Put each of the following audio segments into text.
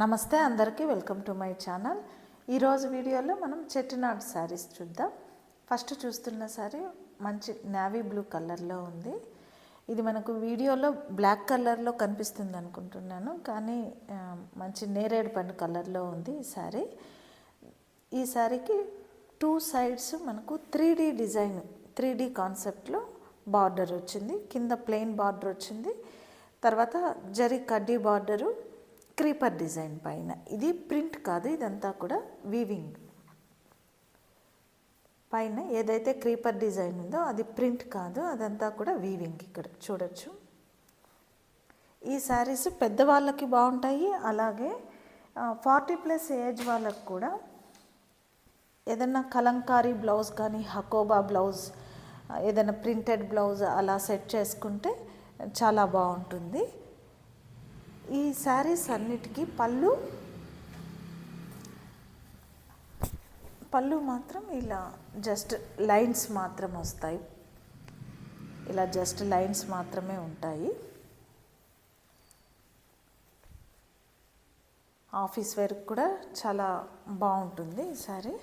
నమస్తే అందరికీ welcome to my channel. ఈరోజు వీడియోలో మనం చెట్టినాడు శారీస్ చూద్దాం. ఫస్ట్ చూస్తున్న శారీ మంచి నేవీ బ్లూ కలర్లో ఉంది. ఇది మనకు వీడియోలో బ్లాక్ కలర్లో కనిపిస్తుంది అనుకుంటున్నాను, కానీ మంచి నేరేడు పండు కలర్లో ఉంది ఈ శారీ. ఈ శారీకి 2 సైడ్స్ మనకు 3D డిజైన్, 3D కాన్సెప్ట్లో బార్డర్ వచ్చింది. కింద ప్లెయిన్ బార్డర్ వచ్చింది, తర్వాత జరీ కడ్డీ బార్డరు, క్రీపర్ డిజైన్ పైన. ఇది ప్రింట్ కాదు, ఇదంతా కూడా వీవింగ్. పైన ఏదైతే క్రీపర్ డిజైన్ ఉందో అది ప్రింట్ కాదు, అదంతా కూడా వీవింగ్. ఇక్కడ చూడొచ్చు. ఈ శారీస్ పెద్దవాళ్ళకి బాగుంటాయి, అలాగే 40+ ఏజ్ వాళ్ళకి కూడా ఏదైనా కలంకారీ బ్లౌజ్ కానీ, హకోబా బ్లౌజ్, ఏదైనా ప్రింటెడ్ బ్లౌజ్ అలా సెట్ చేసుకుంటే చాలా బాగుంటుంది. ఈ శారీస్ అన్నిటికీ పళ్ళు మాత్రం ఇలా జస్ట్ లైన్స్ మాత్రం వస్తాయి, ఇలా జస్ట్ లైన్స్ మాత్రమే ఉంటాయి. ఆఫీస్ వేర్కి కూడా చాలా బాగుంటుంది ఈ శారీ.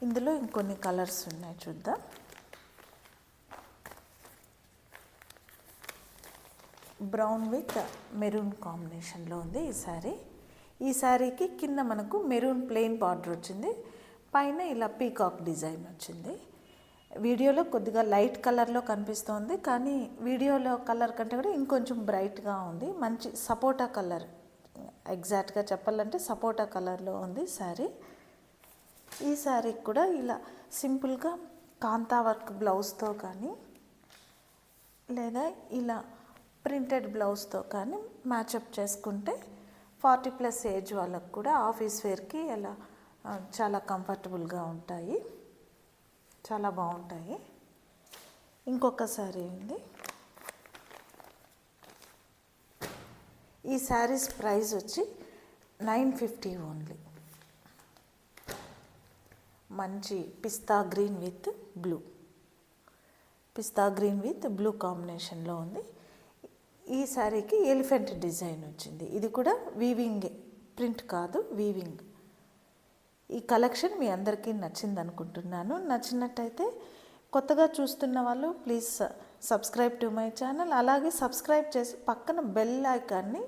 ఇందులో ఇంకొన్ని కలర్స్ ఉన్నాయి, చూద్దాం. బ్రౌన్ విత్ మెరూన్ కాంబినేషన్లో ఉంది ఈ శారీ. ఈ శారీకి కింద మనకు మెరూన్ ప్లెయిన్ బార్డర్ వచ్చింది, పైన ఇలా పీకాక్ డిజైన్ వచ్చింది. వీడియోలో కొద్దిగా లైట్ కలర్లో కనిపిస్తోంది, కానీ వీడియోలో కలర్ కంటే కూడా ఇంకొంచెం బ్రైట్గా ఉంది. మంచి సపోటా కలర్, ఎగ్జాక్ట్గా చెప్పాలంటే సపోటా కలర్లో ఉంది శారీ. ఈ శారీకి కూడా ఇలా సింపుల్గా కాంతా వర్క్ బ్లౌజ్తో కానీ, లేదా ఇలా ప్రింటెడ్ బ్లౌజ్తో కానీ మ్యాచప్ చేసుకుంటే 40+ ఏజ్ వాళ్ళకు కూడా ఆఫీస్ వేర్కి ఇలా చాలా కంఫర్టబుల్గా ఉంటాయి, చాలా బాగుంటాయి. ఇంకొక శారీ ఉంది. ఈ శారీస్ ప్రైస్ వచ్చి 950 ఓన్లీ. మంచి పిస్తా గ్రీన్ విత్ బ్లూ కాంబినేషన్లో ఉంది. ఈ శారీకి ఎలిఫెంట్ డిజైన్ వచ్చింది. ఇది కూడా వీవింగ్, ప్రింట్ కాదు, వీవింగ్. ఈ కలెక్షన్ మీ అందరికీ నచ్చింది అనుకుంటున్నాను. నచ్చినట్టయితే కొత్తగా చూస్తున్న వాళ్ళు please subscribe to my channel. అలాగే సబ్స్క్రైబ్ చేసి పక్కన బెల్ ఐకాన్ని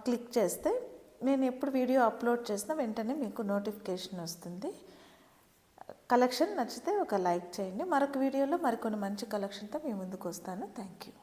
క్లిక్ చేస్తే నేను ఎప్పుడు వీడియో అప్లోడ్ చేసినా వెంటనే మీకు నోటిఫికేషన్ వస్తుంది. కలెక్షన్ నచ్చితే ఒక లైక్ చేయండి. మరొక వీడియోలో మరికొన్ని మంచి కలెక్షన్తో మీ ముందుకు వస్తాను. Thank you.